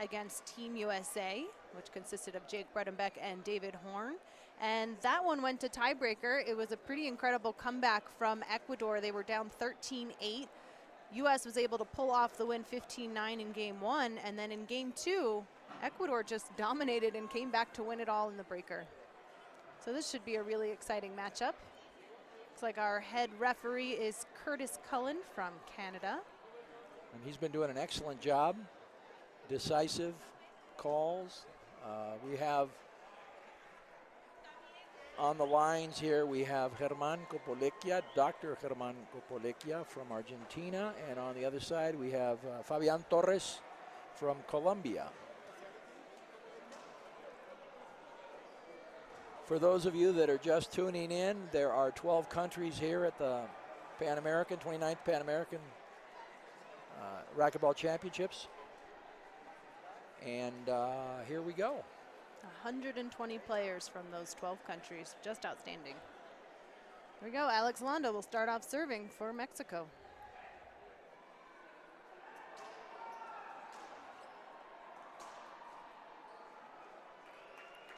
against Team USA, which consisted of Jake Bredenbeck and David Horn. And that one went to tiebreaker. It was a pretty incredible comeback from Ecuador. They were down 13-8. US was able to pull off the win 15-9 in game one. And then in game two, Ecuador just dominated and came back to win it all in the breaker. So this should be a really exciting matchup. Looks like our head referee is Curtis Cullen from Canada. And he's been doing an excellent job. Decisive calls. We have on the lines here, we have Germán Copolecchia, Dr. Germán Copolecchia from Argentina. And on the other side, we have Fabián Torres from Colombia. For those of you that are just tuning in, there are 12 countries here at the Pan American, 29th Pan American Racquetball Championships. And here we go. 120 players from those 12 countries, just outstanding. Here we go, Alex Londo will start off serving for Mexico.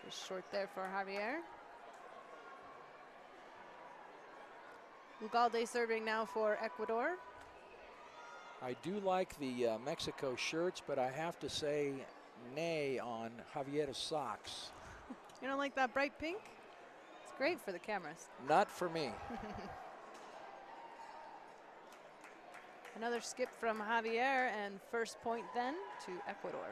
Just short there for Javier. Ugalde serving now for Ecuador. I do like the Mexico shirts, but I have to say nay on Javier's socks. You don't like that bright pink? It's great for the cameras. Not for me. Another skip from Javier, and first point then to Ecuador.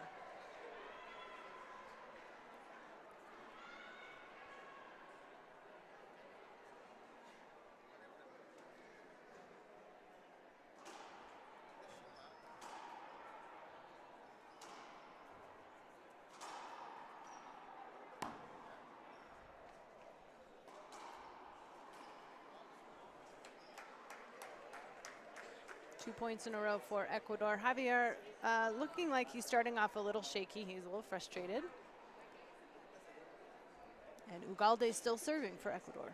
Two points in a row for Ecuador. Javier looking like he's starting off a little shaky. He's a little frustrated. And Ugalde still serving for Ecuador.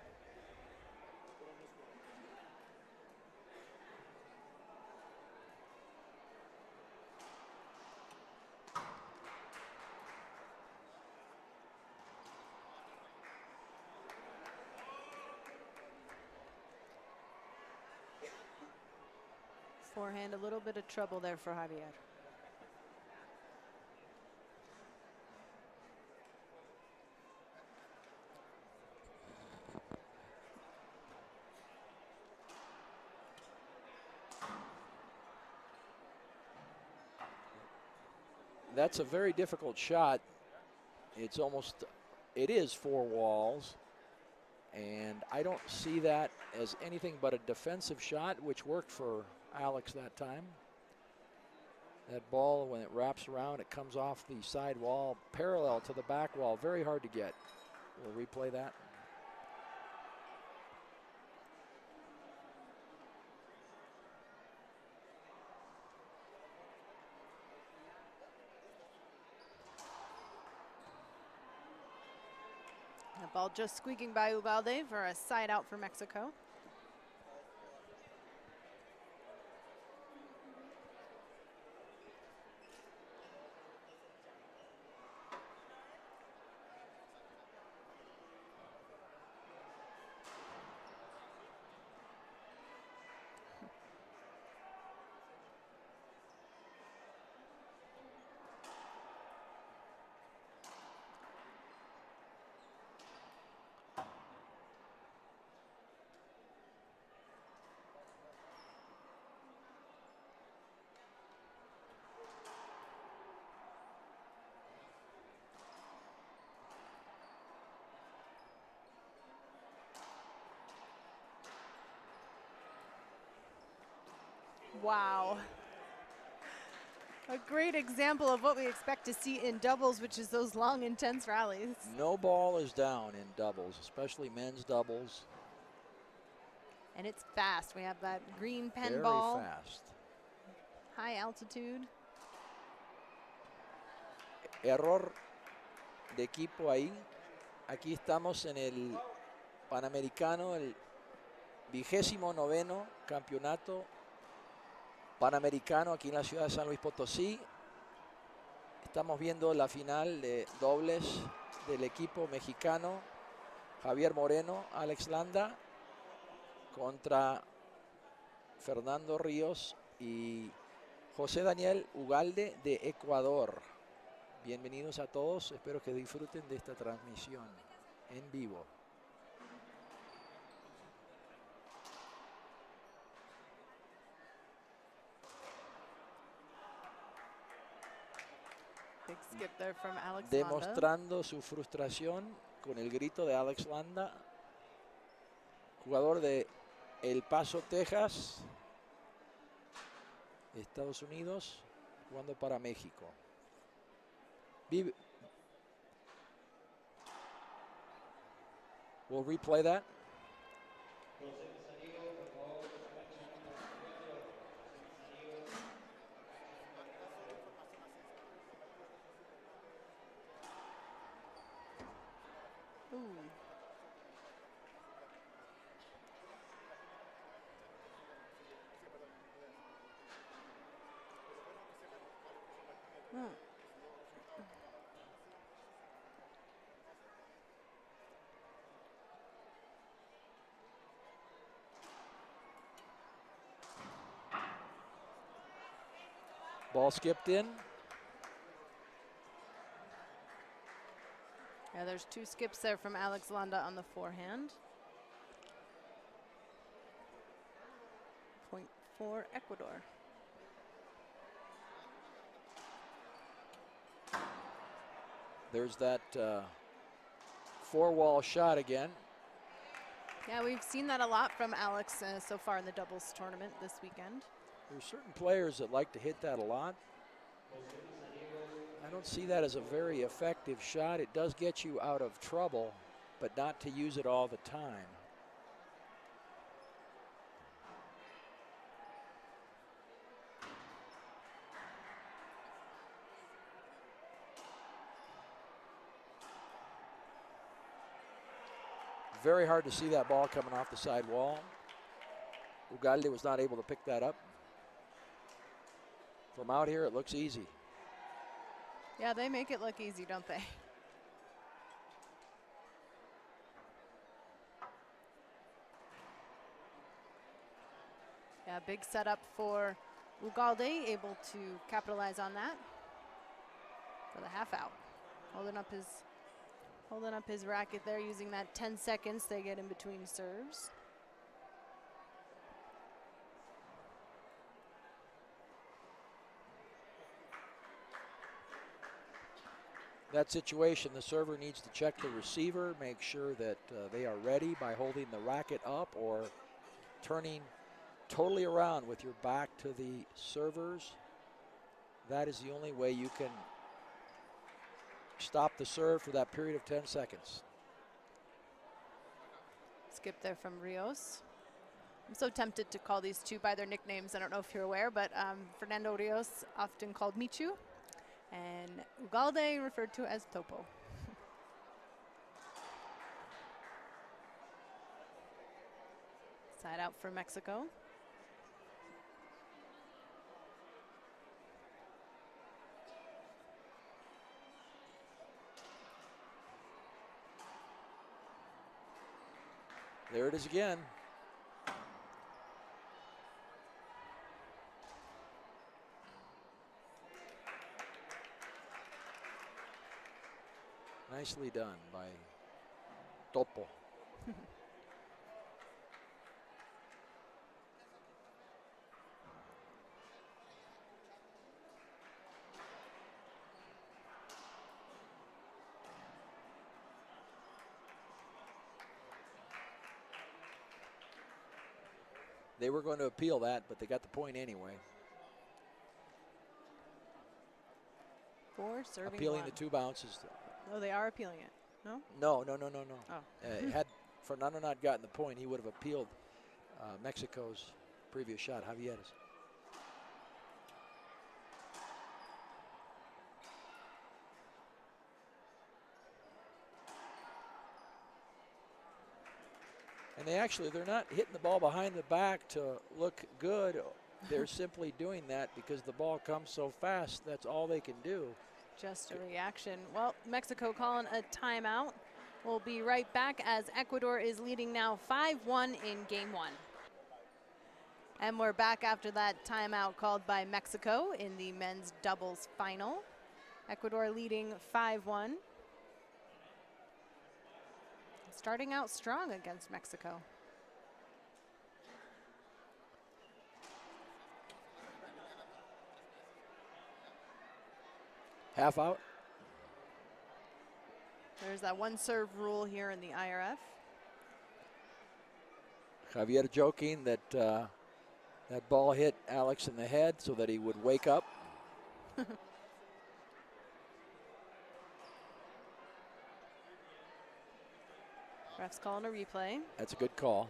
Forehand, a little bit of trouble there for Javier. That's a very difficult shot. It is four walls. And I don't see that as anything but a defensive shot, which worked for Alex that time. That ball, when it wraps around, it comes off the side wall, parallel to the back wall. Very hard to get. We'll replay that. The ball just squeaking by Ugalde for a side out for Mexico. Wow. A great example of what we expect to see in doubles, which is those long, intense rallies. No ball is down in doubles, especially men's doubles. And it's fast. We have that green pen Very ball. fast. High altitude. Error de equipo ahí. Aquí estamos en el Panamericano, el 29º campeonato Panamericano aquí en la ciudad de San Luis Potosí. Estamos viendo la final de dobles del equipo mexicano. Javier Moreno, Alex Landa contra Fernando Ríos y José Daniel Ugalde de Ecuador. Bienvenidos a todos, espero que disfruten de esta transmisión en vivo. Big skip there from Alex Landa. Demostrando su frustración con el grito de Alex Landa, jugador de El Paso, Texas, Estados Unidos, jugando para México. We'll replay that. Ball skipped in. Yeah, there's two skips there from Alex Landa on the forehand. Point for Ecuador. There's that four-wall shot again. Yeah, we've seen that a lot from Alex so far in the doubles tournament this weekend. There's certain players that like to hit that a lot. I don't see that as a very effective shot. It does get you out of trouble, but not to use it all the time. Very hard to see that ball coming off the side wall. Ugalde was not able to pick that up. From out here, it looks easy. Yeah, they make it look easy, don't they? Yeah, big setup for Ugalde, able to capitalize on that for the half out. Holding up his racket there, using that 10 seconds they get in between serves. That situation, the server needs to check the receiver, make sure that they are ready by holding the racket up or turning totally around with your back to the servers. That is the only way you can stop the serve for that period of 10 seconds. Skip there from Rios. I'm so tempted to call these two by their nicknames. I don't know if you're aware, but Fernando Rios, often called Michu, and Ugalde referred to as Topo. Side out for Mexico. There it is again. Nicely done by Topo. They were going to appeal that, but they got the point anyway. For serving appealing one. the two bounces. Oh, they are appealing it. No? No. Oh. Had Fernando not gotten the point, he would have appealed Mexico's previous shot, Javier's. And they're not hitting the ball behind the back to look good. They're simply doing that because the ball comes so fast. That's all they can do. Just a reaction. Well, Mexico calling a timeout. We'll be right back as Ecuador is leading now 5-1 in game one. And we're back after that timeout called by Mexico in the men's doubles final. Ecuador leading 5-1. Starting out strong against Mexico. Half out. There's that one serve rule here in the IRF. Javier joking that that ball hit Alex in the head so that he would wake up. Ref's calling a replay. That's a good call.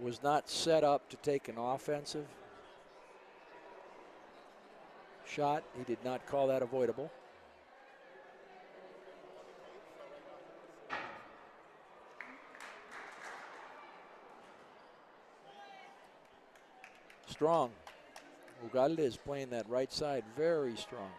Was not set up to take an offensive shot. He did not call that avoidable. Strong. Ugalde is playing that right side very strong.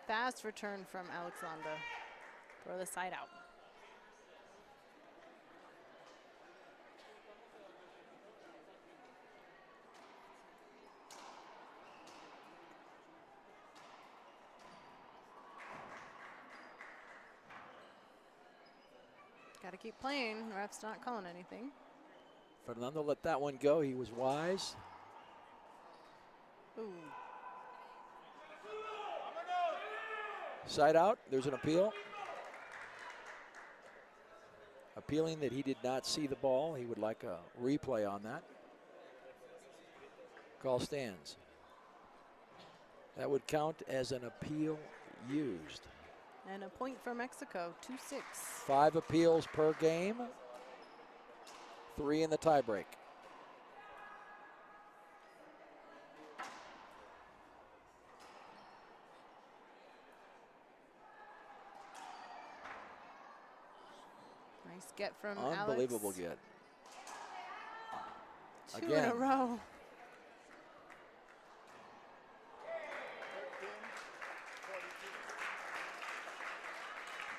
Fast return from Alex Landa for the side out. Got to keep playing. Ref's not calling anything. Fernando let that one go. He was wise. Ooh. Side out. There's an appeal. Appealing that he did not see the ball. He would like a replay on that. Call stands. That would count as an appeal used. And a point for Mexico, 2-6. 5 appeals per game. 3 in the tiebreak. Nice get from Unbelievable Alex. get. Two in a row.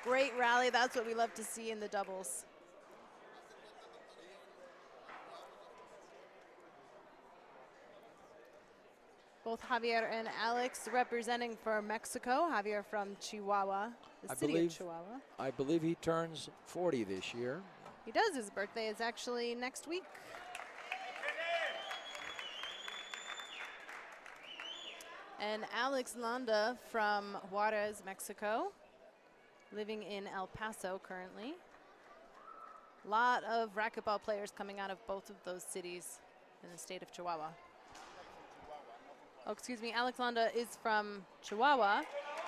Great rally. That's what we love to see in the doubles. Both Javier and Alex representing for Mexico. Javier from Chihuahua, the city of Chihuahua. I believe he turns 40 this year. He does. His birthday is actually next week. And Alex Landa from Juarez, Mexico, living in El Paso currently. A lot of racquetball players coming out of both of those cities in the state of Chihuahua. Oh, excuse me, Alex Landa is from Chihuahua.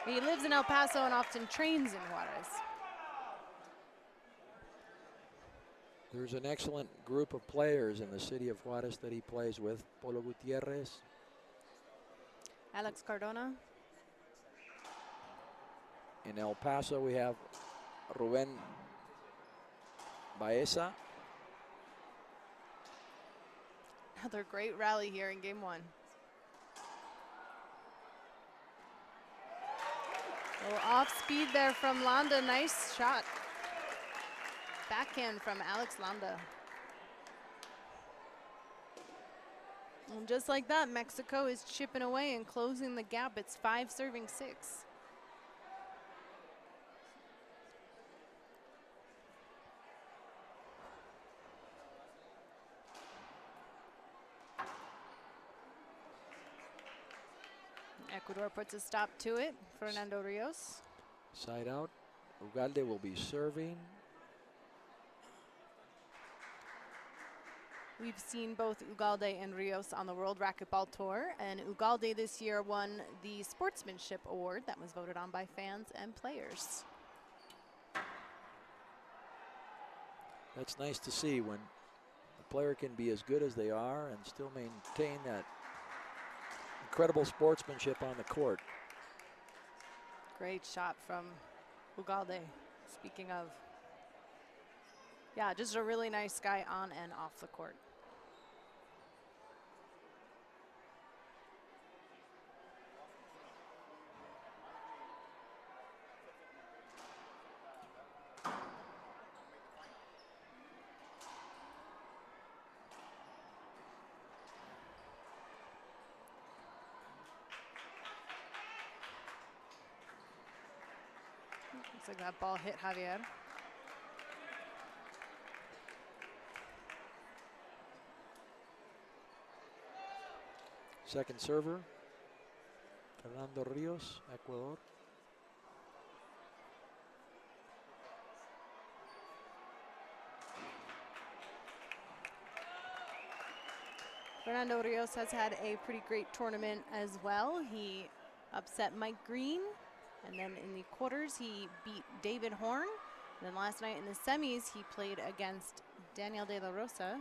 He lives in El Paso and often trains in Juarez. There's an excellent group of players in the city of Juarez that he plays with. Polo Gutierrez. Alex Cardona. In El Paso, we have Ruben Baeza. Another great rally here in game one. A little off speed there from Landa. Nice shot. Backhand from Alex Landa. And just like that, Mexico is chipping away and closing the gap. It's 5 serving 6. Ecuador puts a stop to it. Fernando Rios. Side out. Ugalde will be serving. We've seen both Ugalde and Rios on the World Racquetball Tour, and Ugalde this year won the Sportsmanship Award that was voted on by fans and players. That's nice to see when a player can be as good as they are and still maintain that incredible sportsmanship on the court. Great shot from Ugalde. Speaking of, yeah, just a really nice guy on and off the court. Looks like that ball hit Javier. Second server, Fernando Rios, Ecuador. Fernando Rios has had a pretty great tournament as well. He upset Mike Green, and then in the quarters he beat David Horn. And then last night in the semis he played against Daniel De La Rosa.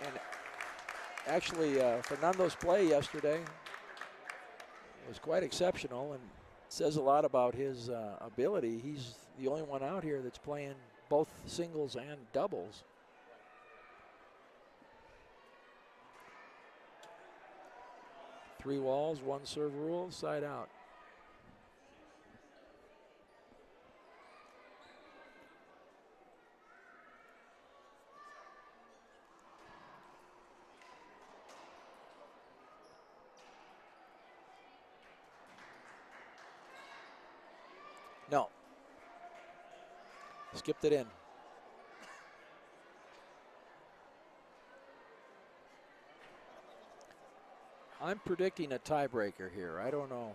And actually, Fernando's play yesterday was quite exceptional and says a lot about his ability. He's the only one out here that's playing both singles and doubles. Three walls, one serve rule, side out. No. Skipped it in. I'm predicting a tiebreaker here. I don't know.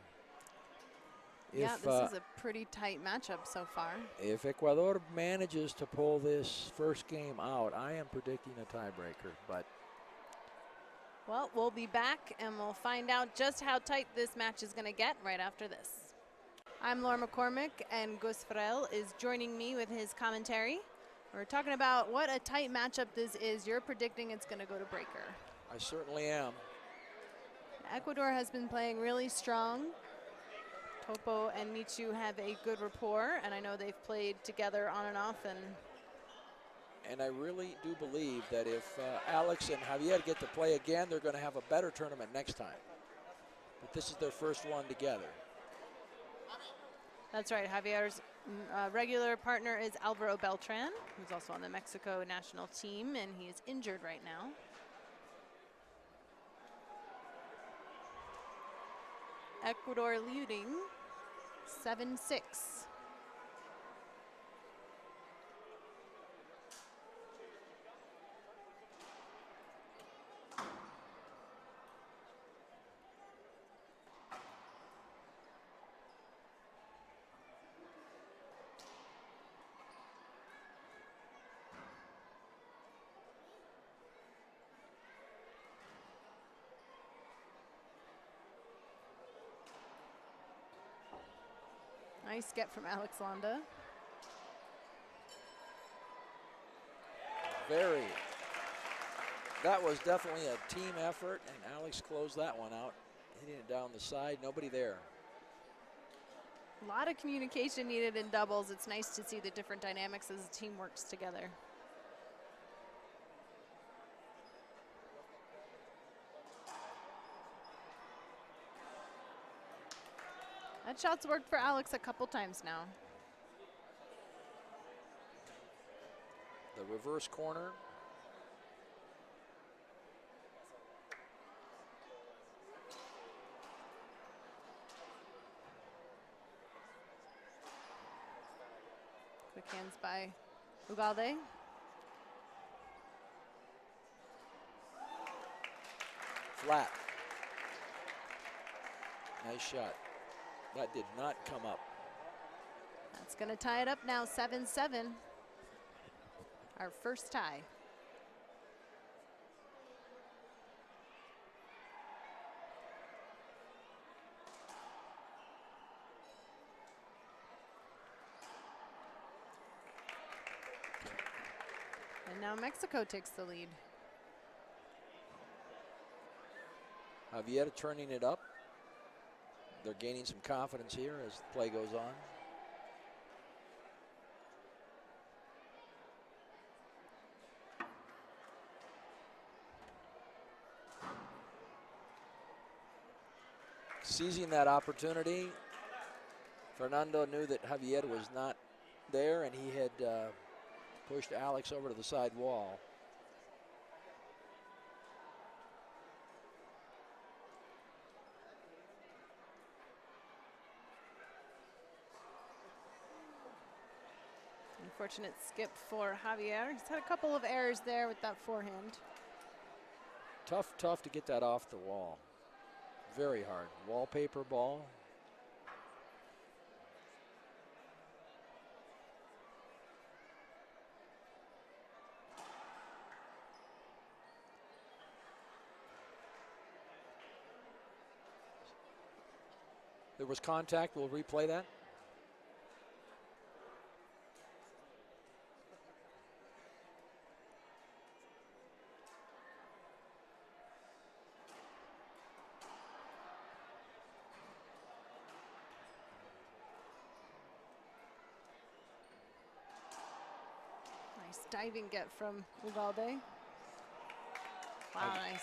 Yeah, this is a pretty tight matchup so far. If Ecuador manages to pull this first game out, I am predicting a tiebreaker. But well, we'll be back and we'll find out just how tight this match is going to get right after this. I'm Laura McCormick, and Gus Farrell is joining me with his commentary. We're talking about what a tight matchup this is. You're predicting it's going to go to breaker. I certainly am. Ecuador has been playing really strong. Topo and Michu have a good rapport, and I know they've played together on and off. And I really do believe that if Alex and Javier get to play again, they're going to have a better tournament next time. But this is their first one together. That's right. Javier's regular partner is Alvaro Beltran, who's also on the Mexico national team, and he is injured right now. Ecuador leading 7-6. Nice get from Alex Landa. That was definitely a team effort, and Alex closed that one out, hitting it down the side, nobody there. A lot of communication needed in doubles. It's nice to see the different dynamics as the team works together. That shot's worked for Alex a couple times now. The reverse corner. Quick hands by Ugalde. Flat. Nice shot. That did not come up. That's going to tie it up now, 7-7. Our first tie. And now Mexico takes the lead. Javier turning it up. They're gaining some confidence here as the play goes on. Seizing that opportunity, Fernando knew that Javier was not there, and he had pushed Alex over to the side wall. Unfortunate skip for Javier. He's had a couple of errors there with that forehand. Tough to get that off the wall. Very hard. Wallpaper ball. There was contact. We'll replay that. Nice diving get from Uvalde. Wow, nice.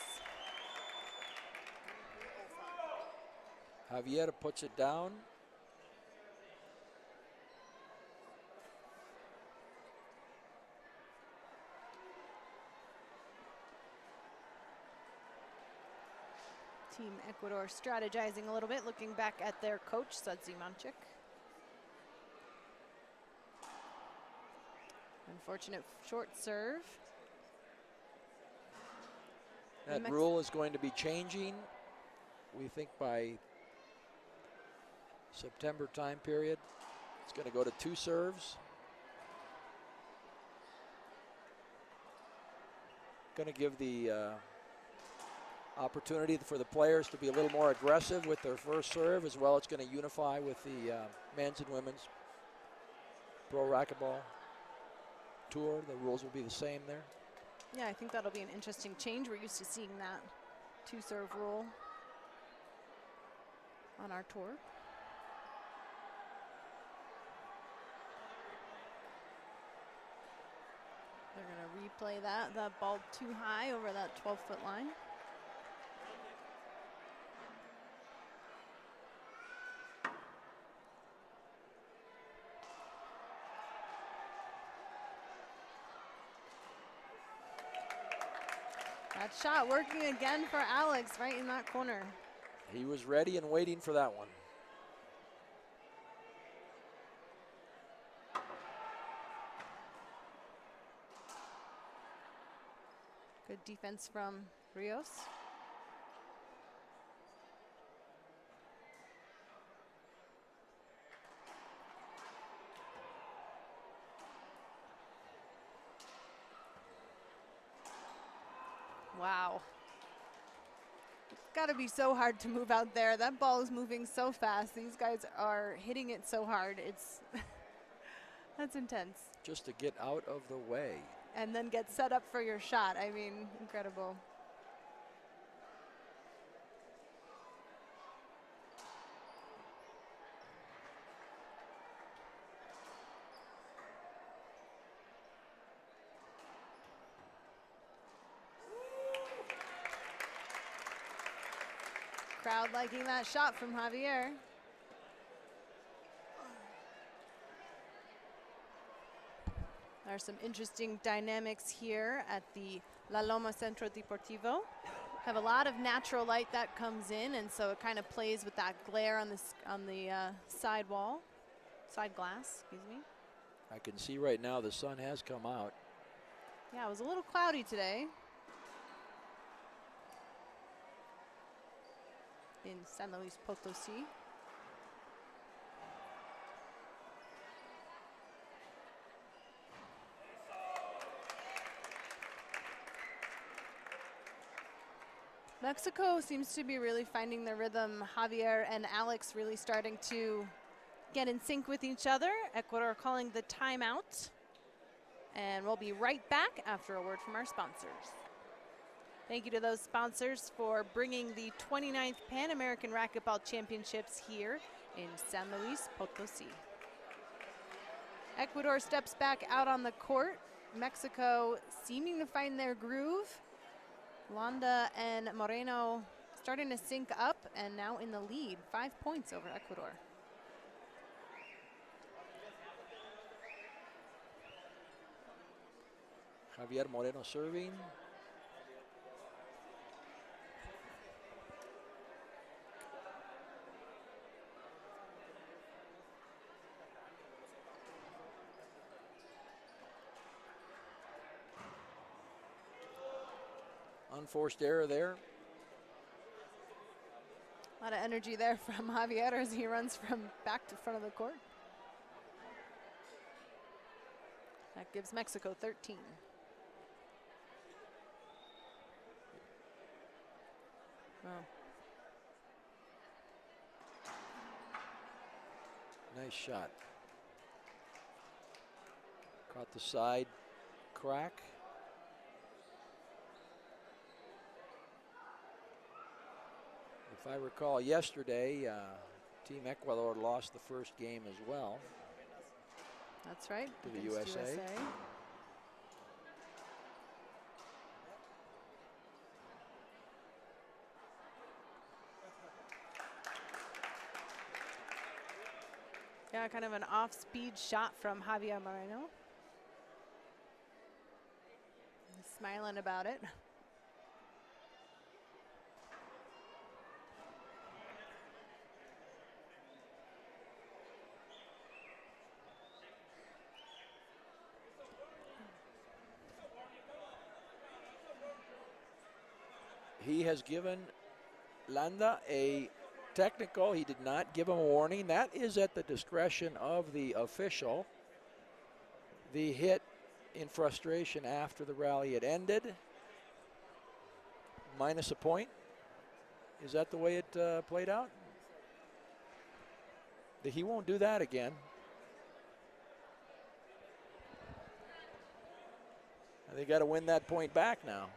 Javier puts it down. Team Ecuador strategizing a little bit, looking back at their coach, Sadzimanchik. Unfortunate short serve. That rule is going to be changing, we think, by September time period. It's going to go to 2 serves. Going to give the opportunity for the players to be a little more aggressive with their first serve, as well. It's going to unify with the men's and women's pro racquetball tour. The rules will be the same there. Yeah, I think that'll be an interesting change. We're used to seeing that 2-serve rule on our tour. They're going to replay that. That ball too high over that 12-foot line. That shot working again for Alex right in that corner. He was ready and waiting for that one. Good defense from Rios. Wow. It's got to be so hard to move out there. That ball is moving so fast. These guys are hitting it so hard. It's that's intense. Just to get out of the way. And then get set up for your shot. I mean, incredible. Crowd liking that shot from Javier. There are some interesting dynamics here at the La Loma Centro Deportivo. Have a lot of natural light that comes in, and so it kind of plays with that glare on the side wall, side glass, excuse me. I can see right now the sun has come out. Yeah, it was a little cloudy today in San Luis Potosí. Mexico seems to be really finding their rhythm. Javier and Alex really starting to get in sync with each other. Ecuador calling the timeout. And we'll be right back after a word from our sponsors. Thank you to those sponsors for bringing the 29th Pan American Racquetball Championships here in San Luis Potosí. Ecuador steps back out on the court. Mexico seeming to find their groove. Landa and Moreno starting to sync up and now in the lead, 5 points over Ecuador. Javier Moreno serving. Unforced error there. A lot of energy there from Javier as he runs from back to front of the court. That gives Mexico 13. Wow. Nice shot. Caught the side crack. If I recall yesterday, Team Ecuador lost the first game as well. That's right. To the USA. Yeah, kind of an off-speed shot from Javier Moreno. He's smiling about it. He has given Landa a technical. He did not give him a warning. That is at the discretion of the official. The hit in frustration after the rally had ended. Minus a point. Is that the way it played out? He won't do that again. And they got to win that point back now.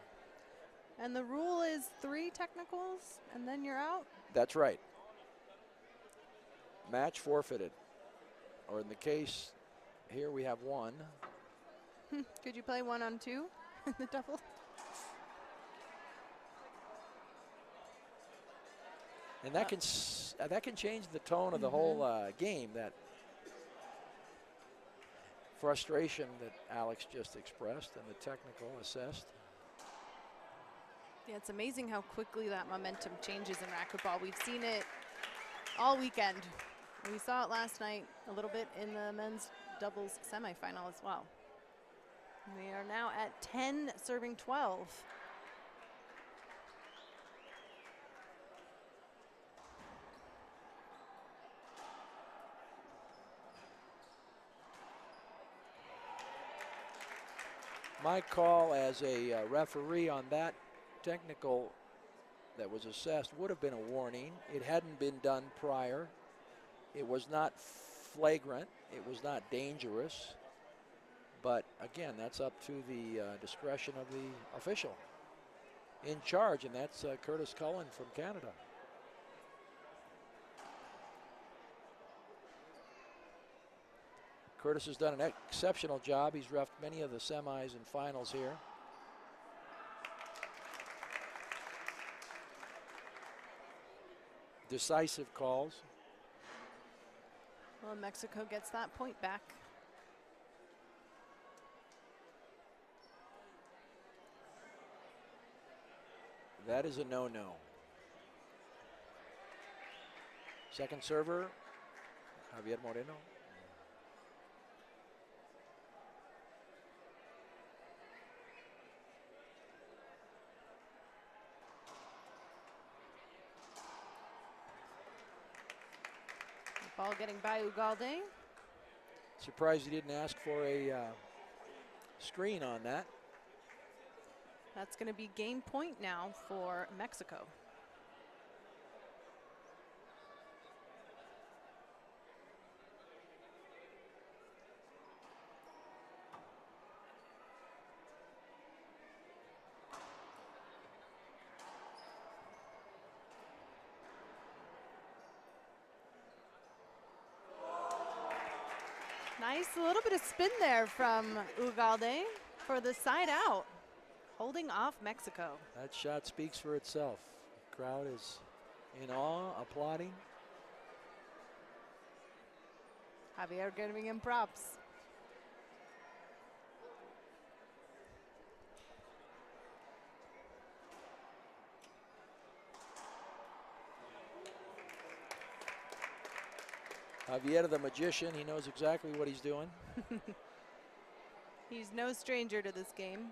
And the rule is 3 technicals and then you're out? That's right. Match forfeited. Or in the case here we have 1. Could you play 1 on 2 in the double? And that can change the tone of the whole game. That frustration that Alex just expressed and the technical assessed. Yeah, it's amazing how quickly that momentum changes in racquetball. We've seen it all weekend. We saw it last night a little bit in the men's doubles semifinal as well. We are now at 10 serving 12. My call as a referee on that technical that was assessed would have been a warning. It hadn't been done prior. It was not flagrant. It was not dangerous. But again, that's up to the discretion of the official in charge, and that's Curtis Cullen from Canada. Curtis has done an exceptional job. He's reffed many of the semis and finals here. Decisive calls. Well, Mexico gets that point back. That is a no-no. Second server, Javier Moreno. Ball getting by Ugalde. Surprised he didn't ask for a screen on that. That's going to be game point now for Mexico. Nice little bit of spin there from Ugalde for the side out, holding off Mexico. That shot speaks for itself. The crowd is in awe, applauding. Javier giving him props. Javier the magician, he knows exactly what he's doing. He's no stranger to this game.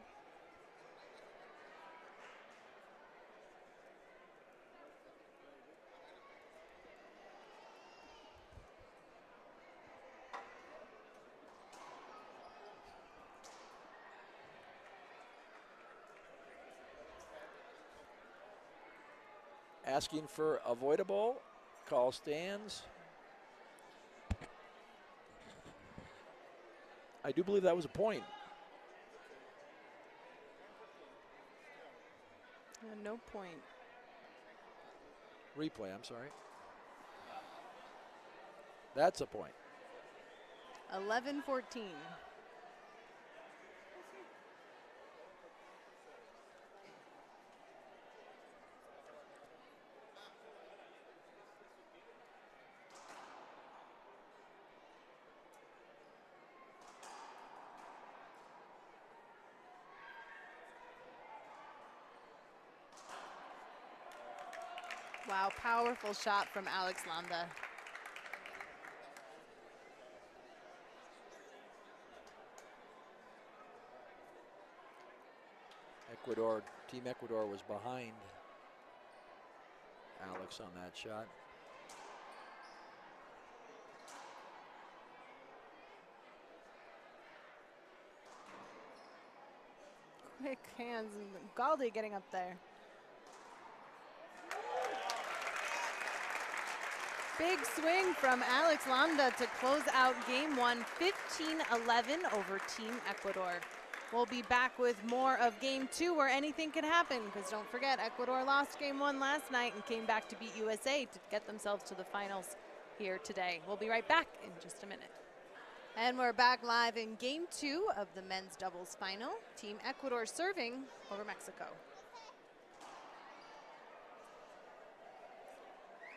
Asking for avoidable, call stands. I do believe that was a point. No point. Replay, I'm sorry. That's a point. 11-14. Wow, powerful shot from Alex Landa. Ecuador, Team Ecuador was behind Alex on that shot. Quick hands, and Galdi getting up there. Big swing from Alex Landa to close out game one, 15-11 over Team Ecuador. We'll be back with more of game two where anything can happen, because don't forget, Ecuador lost game one last night and came back to beat USA to get themselves to the finals here today. We'll be right back in just a minute. And we're back live in game two of the men's doubles final. Team Ecuador serving over Mexico.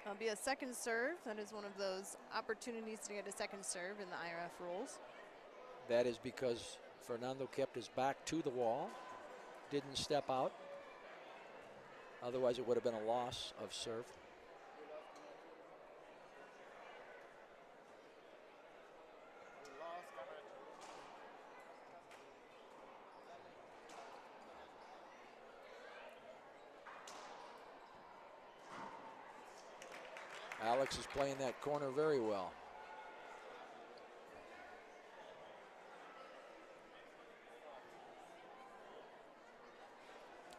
There'll be a second serve. That is one of those opportunities to get a second serve in the IRF rules. That is because Fernando kept his back to the wall, didn't step out. Otherwise, it would have been a loss of serve. Alex is playing that corner very well.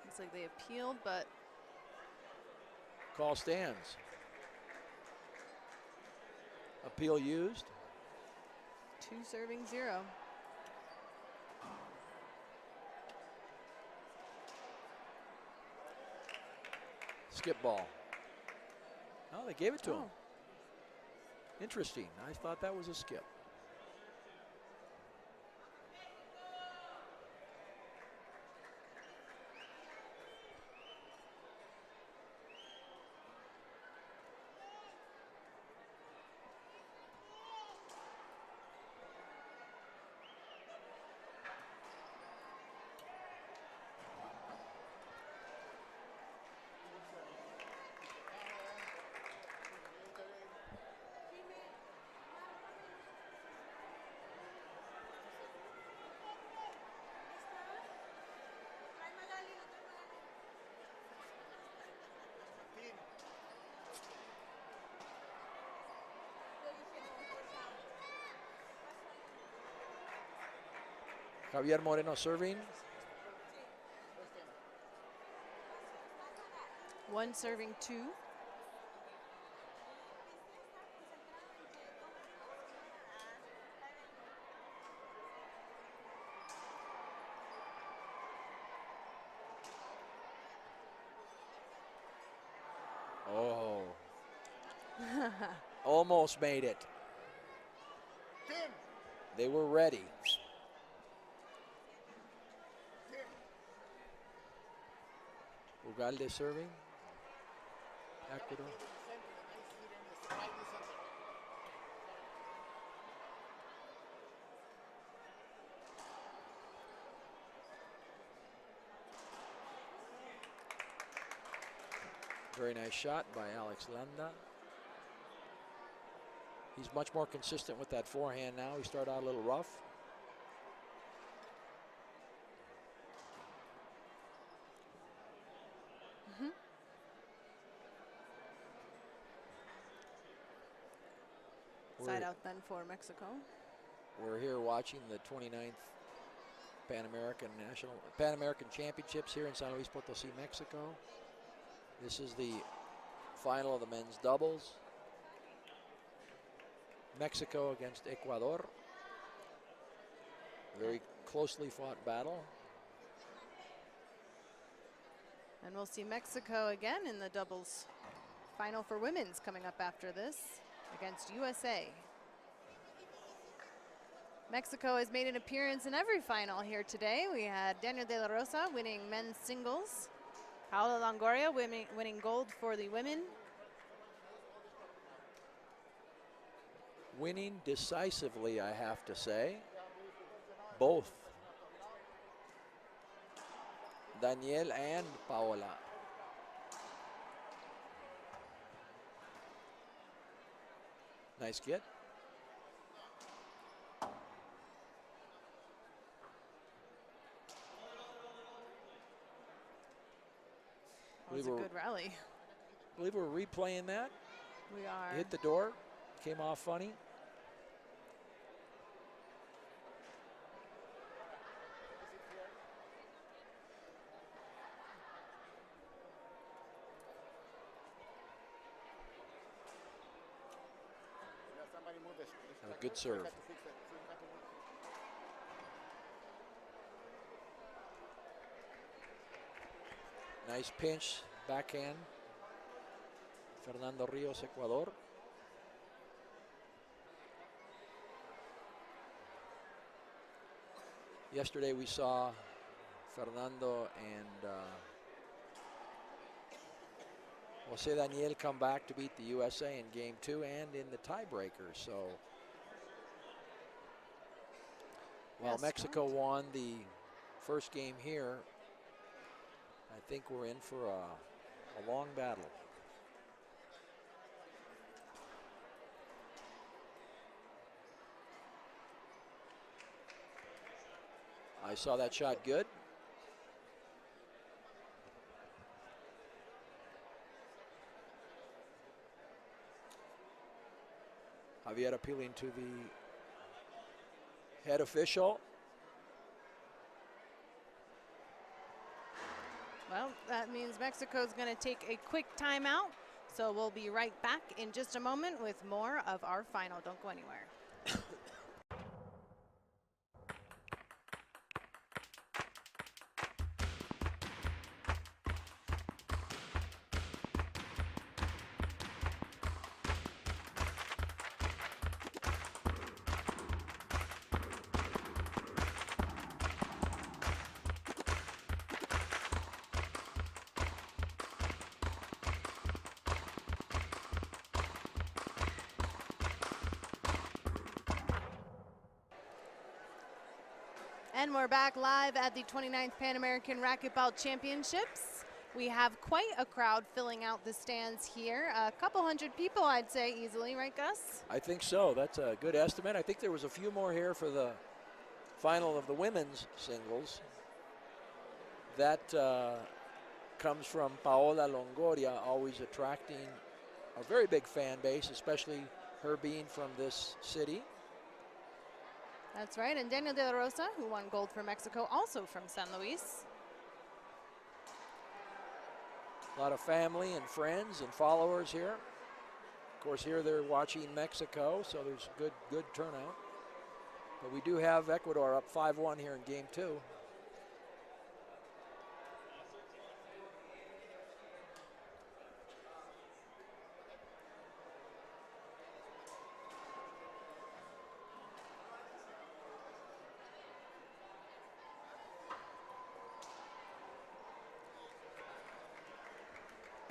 Looks like they appealed, but Call stands. Appeal used. 2-0. Skip ball. Oh, they gave it to him. Oh. Interesting. I thought that was a skip. Javier Moreno serving. 1 serving 2. Oh. Almost made it. They were ready. Ugalde serving. Ecuador. Very nice shot by Alex Landa. He's much more consistent with that forehand now. He started out a little rough. Side out then for Mexico. We're here watching the 29th Pan American Championships here in San Luis Potosí, Mexico. This is the final of the men's doubles. Mexico against Ecuador. Very closely fought battle. And we'll see Mexico again in the doubles final for women's coming up after this against USA. Mexico has made an appearance in every final here today. We had Daniel De La Rosa winning men's singles. Paola Longoria winning gold for the women. Winning decisively, I have to say. Both. Daniel and Paola. Nice get. That was a good rally. I believe we're replaying that. We are. Hit the door, came off funny. A good serve. Nice pinch, backhand. Fernando Rios, Ecuador. Yesterday we saw Fernando and Jose Daniel come back to beat the USA in game 2 and in the tiebreaker. So while Yes, Mexico won the first game here, I think we're in for a long battle. I saw that shot good. Javier appealing to the head official. Well, that means Mexico's going to take a quick timeout. So we'll be right back in just a moment with more of our final. Don't go anywhere. And we're back live at the 29th Pan American Racquetball Championships. We have quite a crowd filling out the stands here. A couple hundred people, I'd say, easily, right, Gus? I think so. That's a good estimate. I think there was a few more here for the final of the women's singles. That comes from Paola Longoria, always attracting a very big fan base, especially her being from this city. That's right, and Daniel De La Rosa, who won gold for Mexico, also from San Luis. A lot of family and friends and followers here. Of course, here they're watching Mexico, so there's good turnout. But we do have Ecuador up 5-1 here in game 2.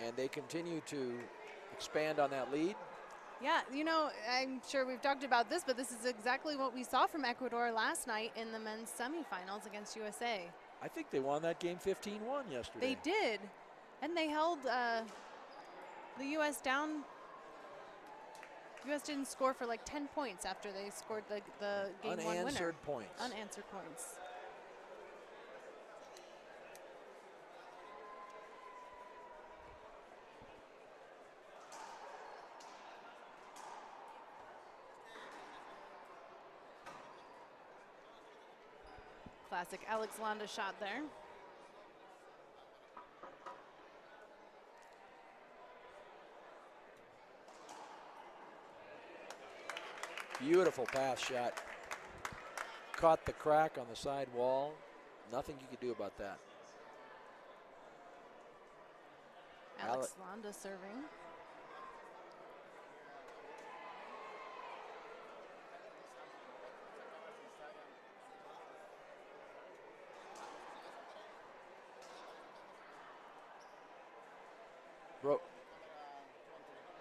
And they continue to expand on that lead. Yeah, you know, I'm sure we've talked about this, but this is exactly what we saw from Ecuador last night in the men's semifinals against USA. I think they won that game 15-1 yesterday. They did. And they held the U.S. down. U.S. didn't score for like 10 points after they scored the game one winner. Unanswered points. Unanswered points. Classic Alex Landa shot there. Beautiful pass shot. Caught the crack on the side wall. Nothing you could do about that. Alex Landa serving.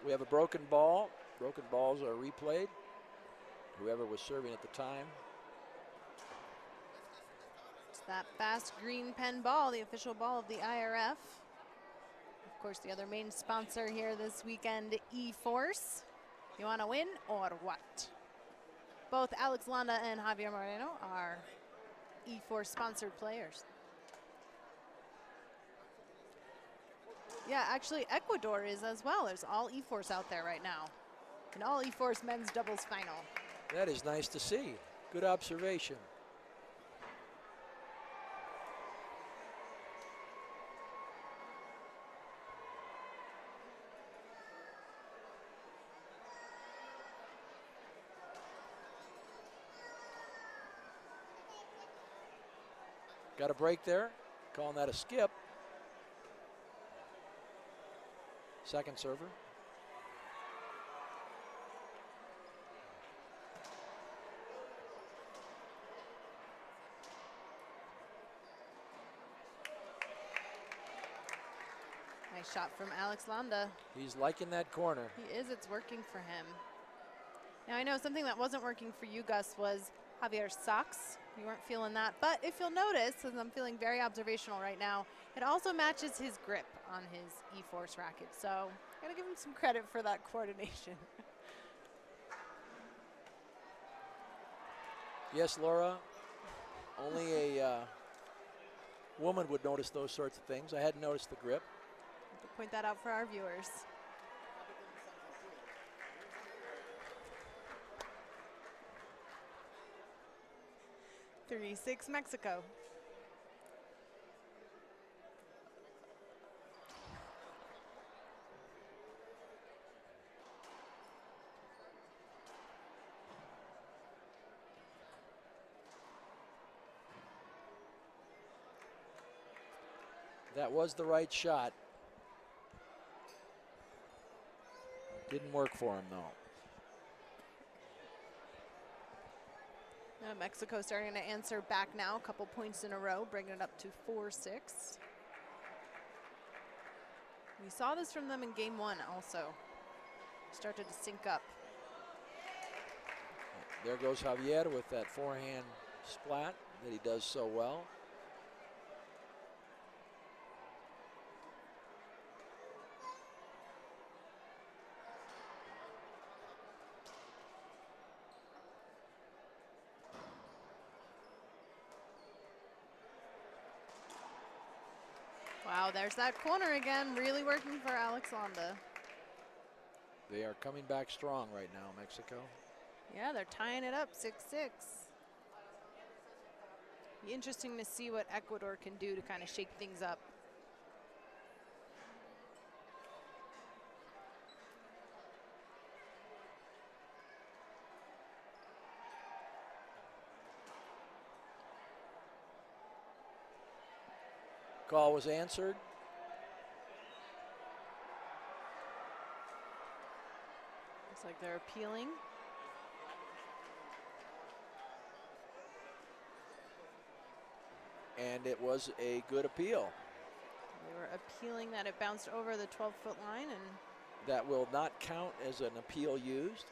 We have a broken ball. Broken balls are replayed. Whoever was serving at the time. It's that fast green pen ball, the official ball of the IRF. Of course, the other main sponsor here this weekend, E-Force. You want to win or what? Both Alex Landa and Javier Moreno are E-Force sponsored players. Yeah, actually Ecuador is as well. There's all E-Force out there right now. An all E-Force men's doubles final. That is nice to see. Good observation. Got a break there. Calling that a skip. Second server. Nice shot from Alex Landa. He's liking that corner. He is, it's working for him. Now I know something that wasn't working for you, Gus, was Javier's socks. You weren't feeling that, but if you'll notice, because I'm feeling very observational right now, it also matches his grip on his E-Force racket. So I gotta give him some credit for that coordination. Yes, Laura, only a woman would notice those sorts of things. I hadn't noticed the grip. To point that out for our viewers. (3-6) Mexico. That was the right shot. Didn't work for him, though. Mexico starting to answer back now, a couple points in a row, bringing it up to 4-6. We saw this from them in game one also. Started to sync up. There goes Javier with that forehand splat that he does so well. Wow, there's that corner again, really working for Alex Landa. They are coming back strong right now, Mexico. Yeah, they're tying it up 6-6. Be interesting to see what Ecuador can do to kind of shake things up. Call was answered. Looks like they're appealing. And it was a good appeal. They were appealing that it bounced over the 12-foot line, and that will not count as an appeal used.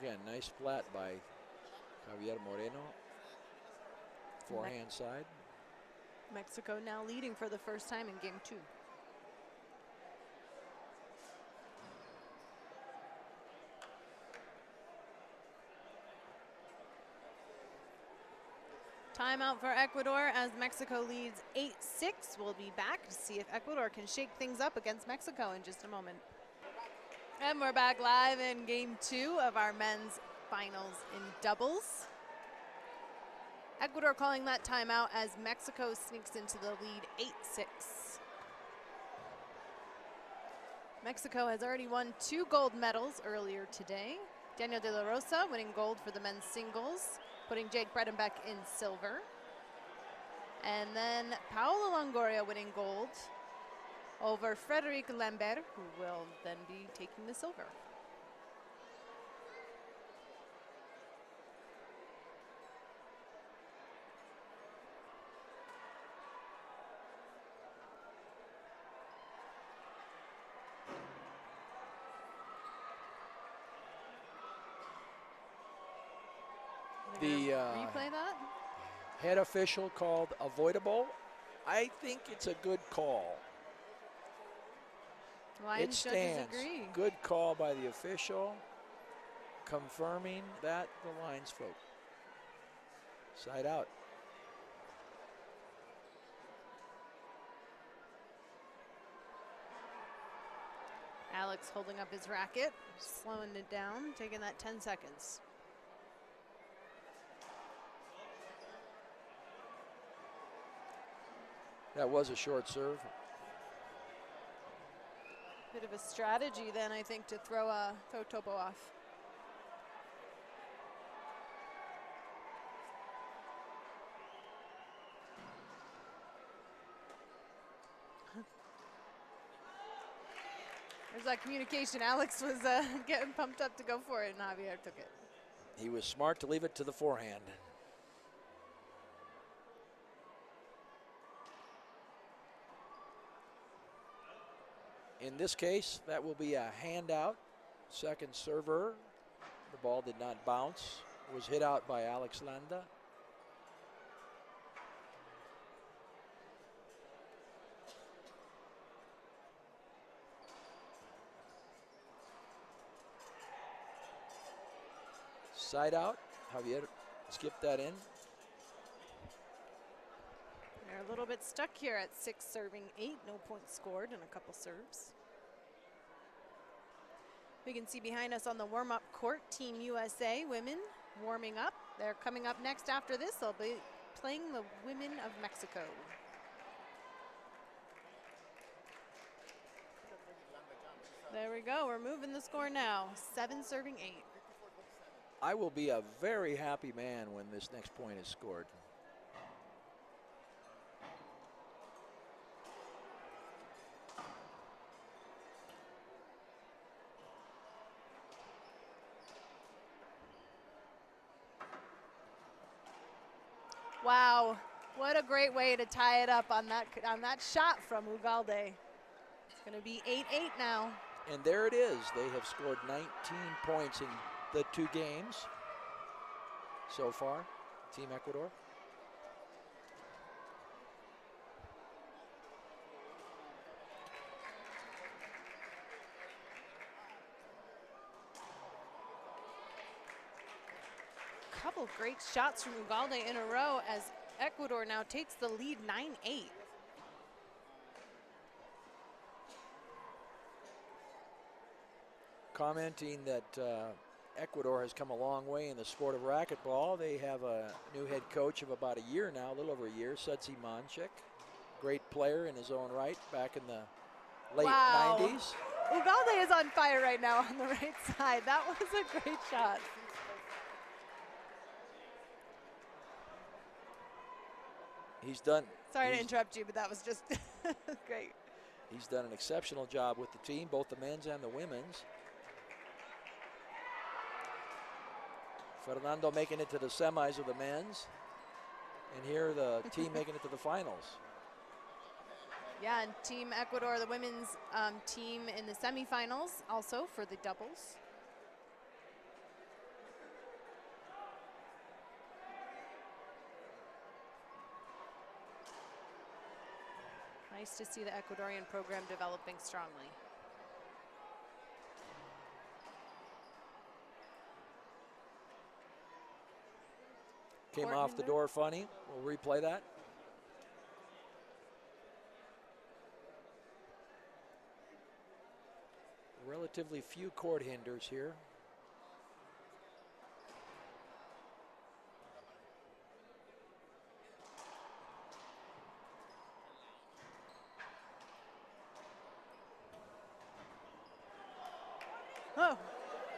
Again, nice flat by Javier Moreno. Forehand side. Mexico now leading for the first time in game 2. Timeout for Ecuador as Mexico leads 8-6. We'll be back to see if Ecuador can shake things up against Mexico in just a moment. And we're back live in game 2 of our men's finals in doubles. Ecuador calling that timeout as Mexico sneaks into the lead 8-6. Mexico has already won 2 gold medals earlier today. Daniel de la Rosa winning gold for the men's singles, putting Jake Bredenbeck in silver. And then Paolo Longoria winning gold over Frederic Lambert, who will then be taking the silver. The replay that? Head official called avoidable. I think it's a good call. Line It stands. agree. Good call by the official, confirming that the line's folk. Side out. Alex holding up his racket, slowing it down, taking that 10 seconds. That was a short serve. Bit of a strategy then, I think, to throw Topo off. There's that communication. Alex was getting pumped up to go for it, and Javier took it. He was smart to leave it to the forehand. In this case, that will be a handout. Second server. The ball did not bounce. It was hit out by Alex Landa. Side out. Javier skipped that in. They're a little bit stuck here at 6 serving 8. No points scored and a couple serves. We can see behind us on the warm-up court, Team USA women warming up. They're coming up next after this. They'll be playing the women of Mexico. There we go. We're moving the score now. 7 serving 8. I will be a very happy man when this next point is scored. Wow, what a great way to tie it up on that shot from Ugalde. It's going to be 8-8 now. And there it is. They have scored 19 points in the 2 games so far, Team Ecuador. Couple great shots from Ugalde in a row as Ecuador now takes the lead 9-8. Commenting that Ecuador has come a long way in the sport of racquetball. They have a new head coach of about a year now, a little over a year, Sudzi Manchik. Great player in his own right back in the late 90s. Ugalde is on fire right now on the right side. That was a great shot. He's done. Sorry to interrupt you, but that was just great. He's done an exceptional job with the team, both the men's and the women's. Fernando making it to the semis of the men's. And here the team making it to the finals. Yeah, and Team Ecuador, the women's team in the semifinals also for the doubles. Nice to see the Ecuadorian program developing strongly. Came off the door funny. We'll replay that. Relatively few court hinders here. Oh,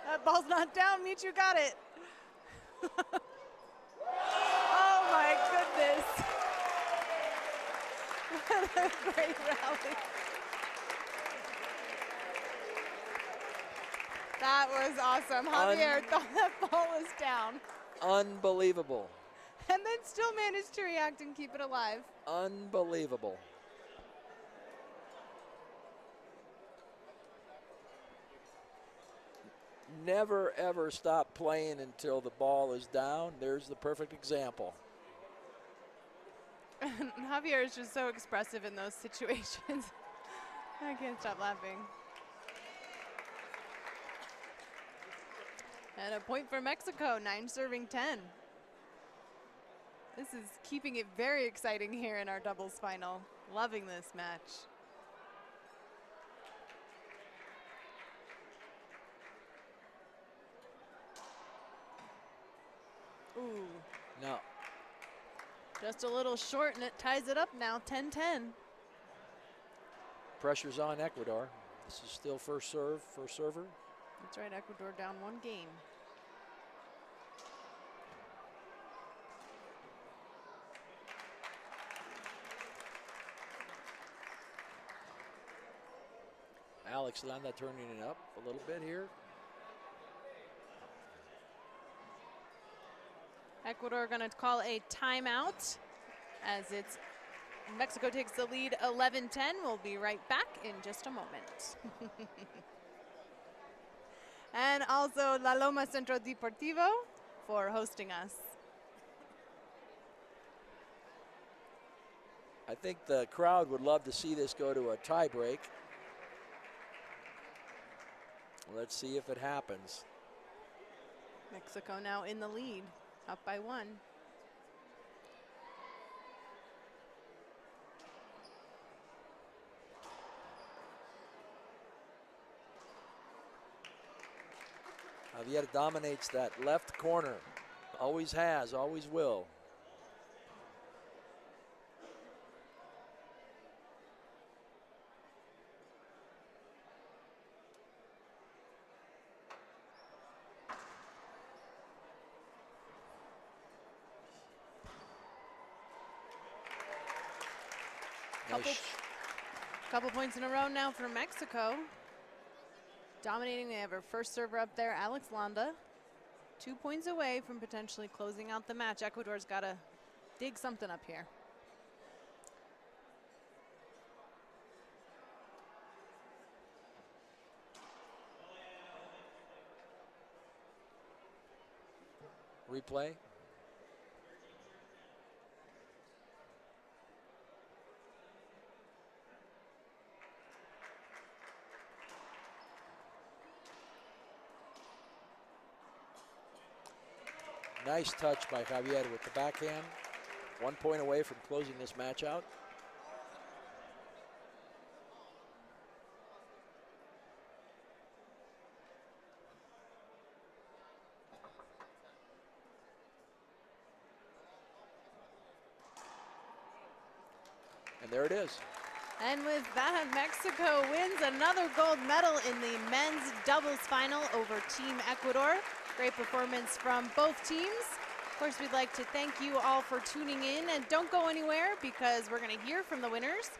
that ball's not down. Michu got it. Oh my goodness. What a great rally. That was awesome. Javier thought that ball was down. Unbelievable. And then still managed to react and keep it alive. Unbelievable. Never ever stop playing until the ball is down. There's the perfect example. Javier is just so expressive in those situations. I can't stop laughing. And a point for Mexico, 9 serving 10. This is keeping it very exciting here in our doubles final. Loving this match. Ooh. No. Just a little short, and it ties it up now, 10-10. Pressure's on Ecuador. This is still first serve, first server. That's right, Ecuador down 1 game. Alex Landa turning it up a little bit here. Ecuador going to call a timeout as it's Mexico takes the lead 11-10. We'll be right back in just a moment. And also La Loma Centro Deportivo for hosting us. I think the crowd would love to see this go to a tie break. Let's see if it happens. Mexico now in the lead, up by 1. Javier dominates that left corner. Always has, always will. Couple points in a row now for Mexico. Dominating, they have our first server up there, Alex Landa. 2 points away from potentially closing out the match. Ecuador's got to dig something up here. Replay. Nice touch by Javier with the backhand. 1 point away from closing this match out. And there it is. And with that, Mexico wins another gold medal in the men's doubles final over Team Ecuador. Great performance from both teams. Of course, we'd like to thank you all for tuning in, and don't go anywhere because we're going to hear from the winners